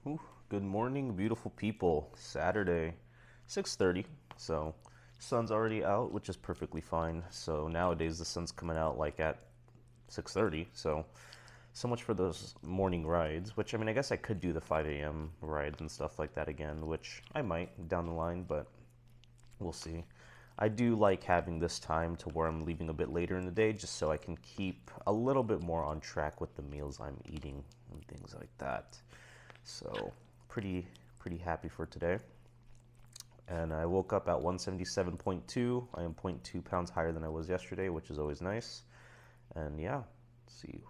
Ooh, good morning, beautiful people. Saturday, 6:30. So, sun's already out, which is perfectly fine. So nowadays the sun's coming out like at 6:30. So much for those morning rides. Which I guess I could do the 5 a.m. rides and stuff like that again, which I might down the line, but we'll see. I do like having this time to where I'm leaving a bit later in the day, just so I can keep a little bit more on track with the meals I'm eating and things like that. So pretty happy for today. And I woke up at 177.2. I am zero point 0.2 pounds higher than I was yesterday, which is always nice. And yeah, let's see.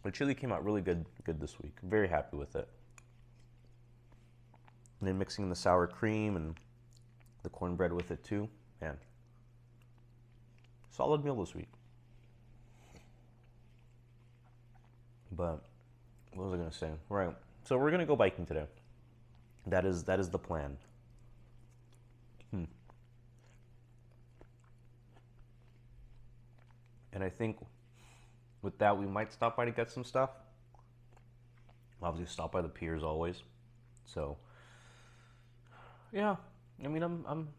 The chili came out really good this week. Very happy with it. And then mixing the sour cream and the cornbread with it too. Man, solid meal this week. But what was I gonna say? Right. So we're gonna go biking today. That is the plan. And I think with that we might stop by to get some stuff. Obviously stop by the piers always. So yeah, I'm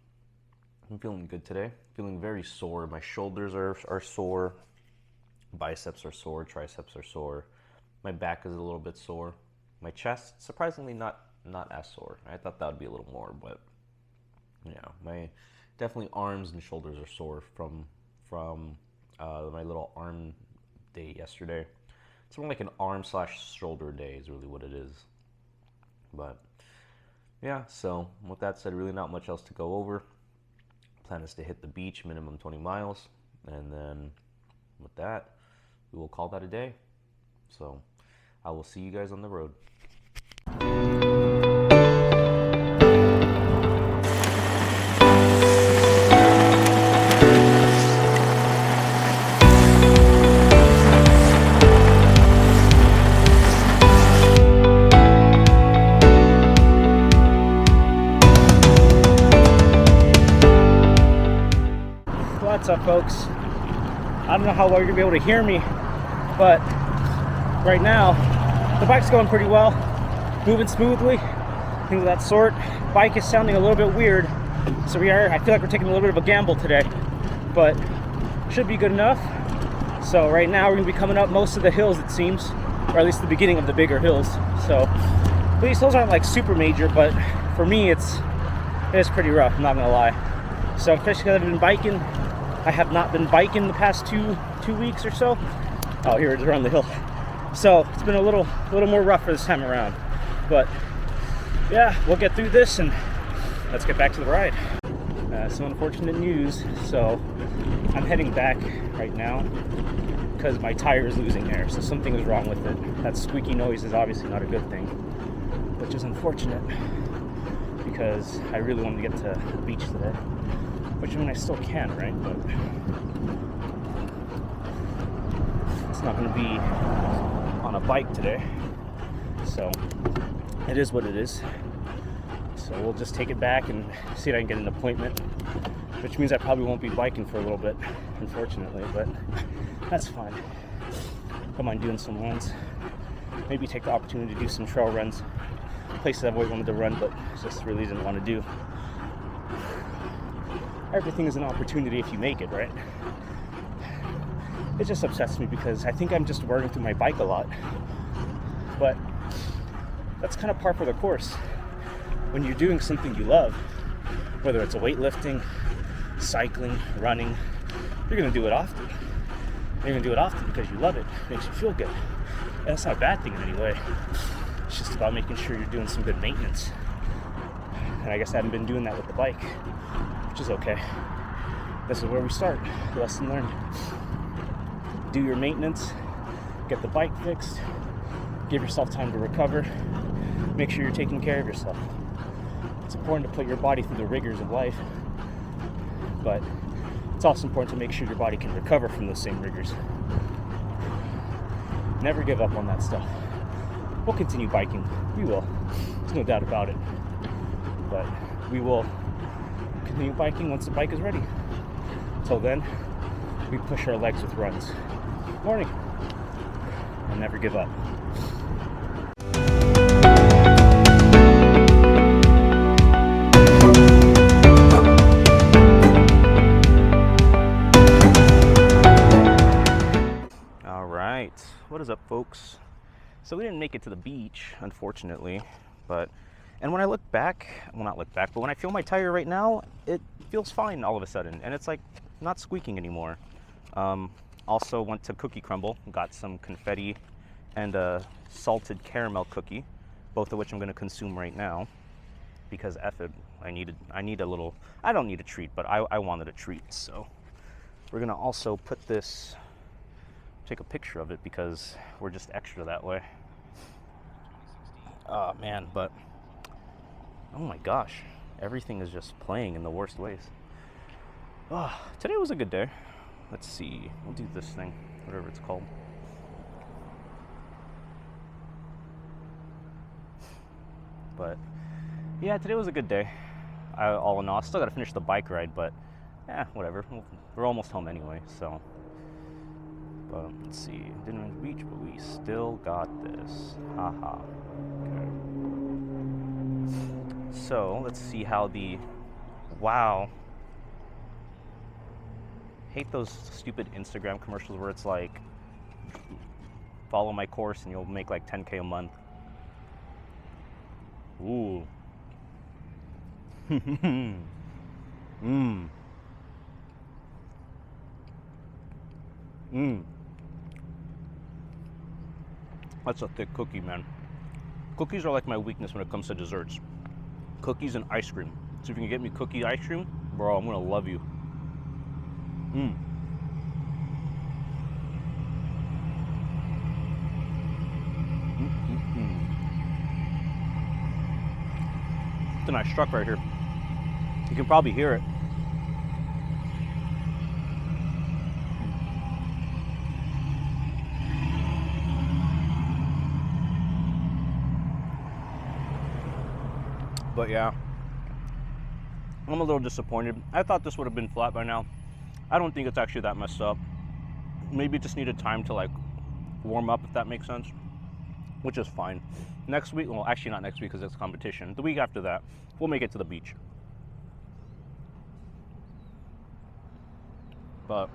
feeling good today. Feeling very sore. My shoulders are sore. Biceps are sore. Triceps are sore. My back is a little bit sore. My chest, surprisingly, not as sore. I thought that would be a little more, but yeah, my definitely arms and shoulders are sore from my little arm day yesterday. It's more like an arm/shoulder day is really what it is. But yeah, so with that said, really not much else to go over. Plan is to hit the beach, minimum 20 miles, and then with that, we will call that a day. So I will see you guys on the road. What's up, folks? I don't know how well you're gonna be able to hear me, but right now the bike's going pretty well, moving smoothly, things of that sort. Bike is sounding a little bit weird, so I feel like we're taking a little bit of a gamble today, but should be good enough. So right now we're gonna be coming up most of the hills, it seems, or at least the beginning of the bigger hills. So these hills aren't like super major, but for me it is pretty rough, I'm not gonna lie. So especially because I've been biking, I have not been biking the past two weeks or so. Oh, here it is around the hill. So it's been a little more rough for this time around. But yeah, we'll get through this and let's get back to the ride. Some unfortunate news. So I'm heading back right now because my tire is losing air. So something is wrong with it. That squeaky noise is obviously not a good thing, which is unfortunate because I really wanted to get to the beach today. Which I still can, right? But it's not going to be on a bike today. So it is what it is. So we'll just take it back and see if I can get an appointment, which means I probably won't be biking for a little bit, unfortunately, but that's fine. Don't mind doing some runs. Maybe take the opportunity to do some trail runs. Places I've always wanted to run, but just really didn't want to do. Everything is an opportunity if you make it, right? It just upsets me because I think I'm just wearing through my bike a lot. But that's kind of par for the course. When you're doing something you love, whether it's a weightlifting, cycling, running, you're going to do it often. You're going to do it often because you love it. It makes you feel good. And that's not a bad thing in any way. It's just about making sure you're doing some good maintenance. And I guess I haven't been doing that with the bike, which is okay. This is where we start. Lesson learned. Do your maintenance, get the bike fixed, give yourself time to recover, make sure you're taking care of yourself. It's important to put your body through the rigors of life, but it's also important to make sure your body can recover from those same rigors. Never give up on that stuff. We'll continue biking. We will. There's no doubt about it. But we will continue biking once the bike is ready. Till then, we push our legs with runs. Morning. and never give up. All right, what is up, folks? So we didn't make it to the beach, unfortunately, and when I look back, well, not look back, but when I feel my tire right now, it feels fine all of a sudden, and it's like not squeaking anymore. Also went to Cookie Crumble, got some confetti and a salted caramel cookie, both of which I'm going to consume right now because F it, I need a little, I don't need a treat, but I wanted a treat. So we're going to also put this, take a picture of it because we're just extra that way. Oh man, but oh my gosh, everything is just playing in the worst ways. Oh, today was a good day. Let's see, we'll do this thing, whatever it's called. But yeah, today was a good day. All in all, I still got to finish the bike ride, but whatever. We're almost home anyway, so. But let's see, didn't win the beach, but we still got this. Haha. Okay. So let's see how wow. Hate those stupid Instagram commercials where it's like, follow my course and you'll make like 10K a month. Ooh. That's a thick cookie, man. Cookies are like my weakness when it comes to desserts. Cookies and ice cream. So if you can get me cookie ice cream, bro, I'm gonna love you. It's a nice truck right here. You can probably hear it. But yeah, I'm a little disappointed. I thought this would have been flat by now. I don't think it's actually that messed up. Maybe it just needed time to like warm up, if that makes sense, which is fine. Next week, well, actually not next week because it's competition. The week after that, we'll make it to the beach. But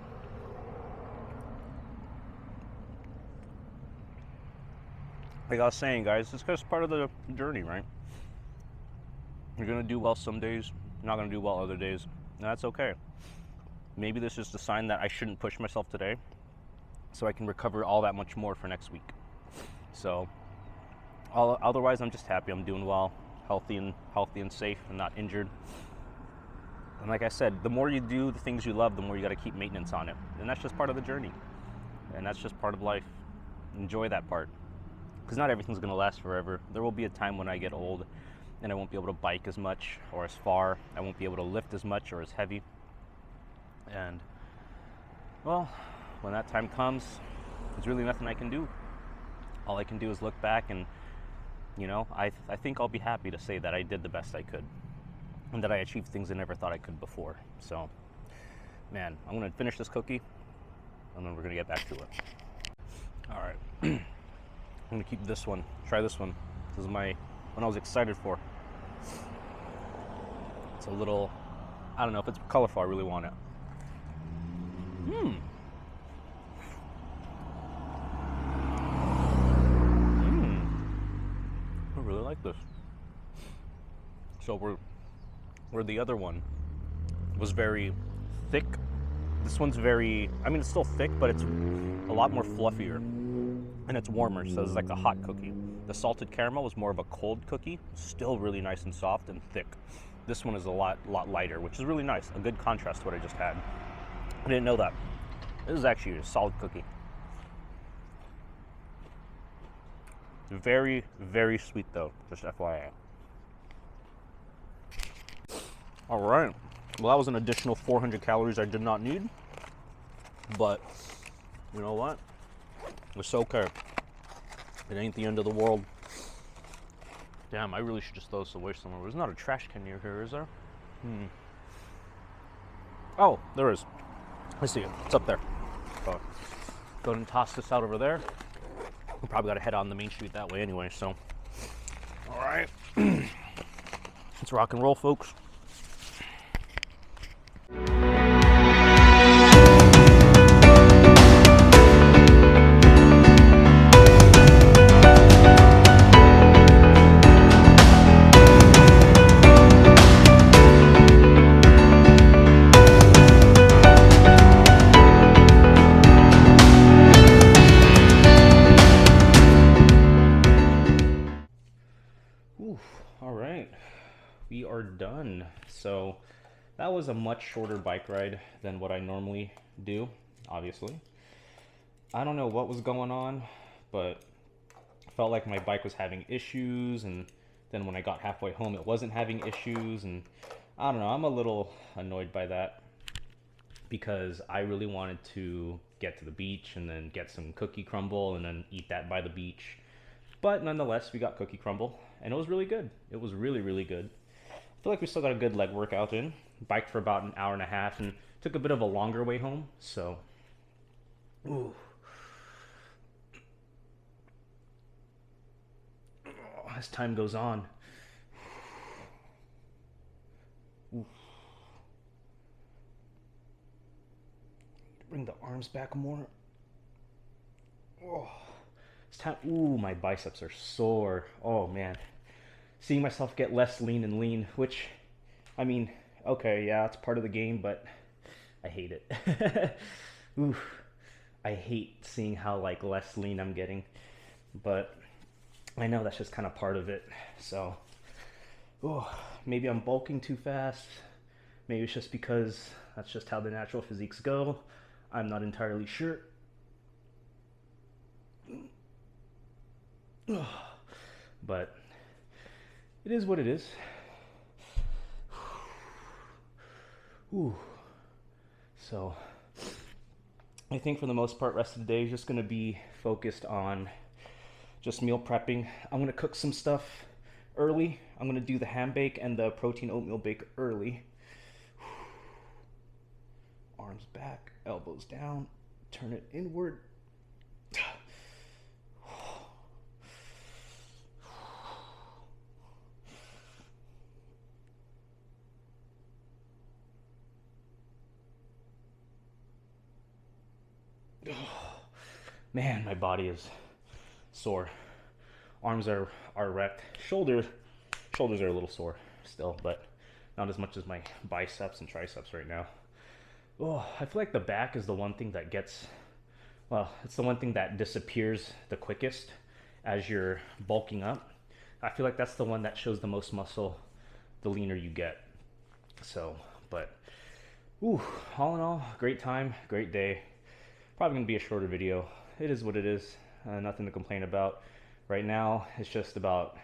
like I was saying, guys, it's just part of the journey, right? You're gonna do well some days, you're not gonna do well other days, and that's okay. Maybe this is the sign that I shouldn't push myself today, so I can recover all that much more for next week. So, otherwise, I'm just happy I'm doing well, healthy and safe, and not injured. And like I said, the more you do the things you love, the more you got to keep maintenance on it, and that's just part of the journey, and that's just part of life. Enjoy that part, because not everything's gonna last forever. There will be a time when I get old and I won't be able to bike as much or as far. I won't be able to lift as much or as heavy. And, well, when that time comes, there's really nothing I can do. All I can do is look back and, you know, I think I'll be happy to say that I did the best I could and that I achieved things I never thought I could before. So, man, I'm going to finish this cookie and then we're going to get back to it. All right. I'm going to keep this one. Try this one. This is one I was excited for. It's a little, I don't know if it's colorful. I really want it. I really like this. So where the other one was very thick, this one's very, I mean, it's still thick, but it's a lot more fluffier and it's warmer, so it's like a hot cookie. The salted caramel was more of a cold cookie, still really nice and soft and thick. This one is a lot lighter, which is really nice. A good contrast to what I just had. I didn't know that. This is actually a solid cookie. Very, very sweet though, just FYI. All right, well that was an additional 400 calories I did not need, but you know what? It's okay. It ain't the end of the world. Damn, I really should just throw this away somewhere. There's not a trash can near here, is there? Oh, there is. I see it. It's up there. So, go ahead and toss this out over there. We probably got to head on the main street that way anyway, so. All right. Let's rock and roll, folks. All right, we are done. So that was a much shorter bike ride than what I normally do, obviously. I don't know what was going on, but I felt like my bike was having issues, and then when I got halfway home it wasn't having issues, and I don't know, I'm a little annoyed by that because I really wanted to get to the beach and then get some cookie crumble and then eat that by the beach. But nonetheless, we got cookie crumble, and it was really good. It was really, really good. I feel like we still got a good leg workout in. Biked for about an hour and a half, and took a bit of a longer way home. So, ooh. Oh, as time goes on, ooh. Bring the arms back more. Oh. It's time. Ooh, my biceps are sore. Oh man, seeing myself get less lean and lean, which, I mean, okay, yeah, it's part of the game, but I hate it. Ooh, I hate seeing how like less lean I'm getting, but I know that's just kind of part of it. So, oh, maybe I'm bulking too fast. Maybe it's just because that's just how the natural physiques go. I'm not entirely sure. But it is what it is. Ooh. So I think for the most part, rest of the day is just going to be focused on just meal prepping. I'm going to cook some stuff early. I'm going to do the ham bake and the protein oatmeal bake early. Arms back, elbows down, turn it inward. Man, my body is sore. Arms are wrecked. Shoulders are a little sore still, but not as much as my biceps and triceps right now. Oh, I feel like the back is the one thing that gets, well, it's the one thing that disappears the quickest as you're bulking up. I feel like that's the one that shows the most muscle the leaner you get. So, but, ooh, all in all, great time, great day. Probably gonna be a shorter video. It is what it is. Nothing to complain about. Right now, it's just about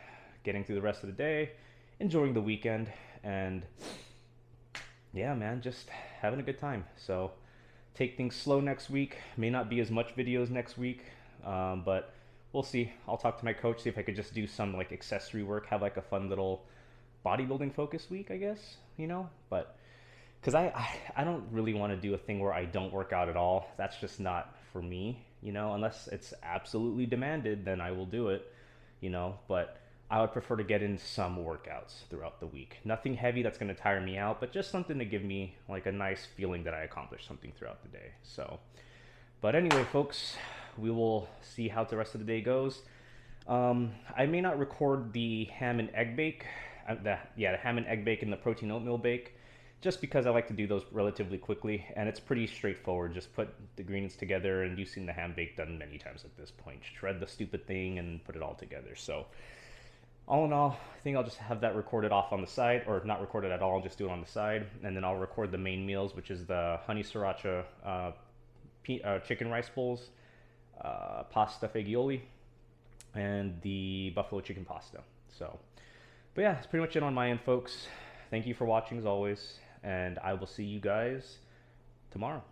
getting through the rest of the day, enjoying the weekend, and yeah, man, just having a good time. So take things slow next week. May not be as much videos next week, but we'll see. I'll talk to my coach, see if I could just do some like accessory work, have like a fun little bodybuilding focus week, I guess, you know, but because I don't really want to do a thing where I don't work out at all. That's just not for me, you know, unless it's absolutely demanded, then I will do it, you know, but I would prefer to get in some workouts throughout the week. Nothing heavy that's going to tire me out, but just something to give me like a nice feeling that I accomplished something throughout the day. So, but anyway, folks, we will see how the rest of the day goes. I may not record the ham and egg bake, the ham and egg bake and the protein oatmeal bake, just because I like to do those relatively quickly, and it's pretty straightforward. Just put the ingredients together, and you've seen the ham bake done many times at this point. Shred the stupid thing and put it all together. So all in all, I think I'll just have that recorded off on the side, or not recorded at all, I'll just do it on the side, and then I'll record the main meals, which is the honey sriracha chicken rice bowls, pasta fagioli, and the buffalo chicken pasta. So, but yeah, that's pretty much it on my end, folks. Thank you for watching as always, and I will see you guys tomorrow.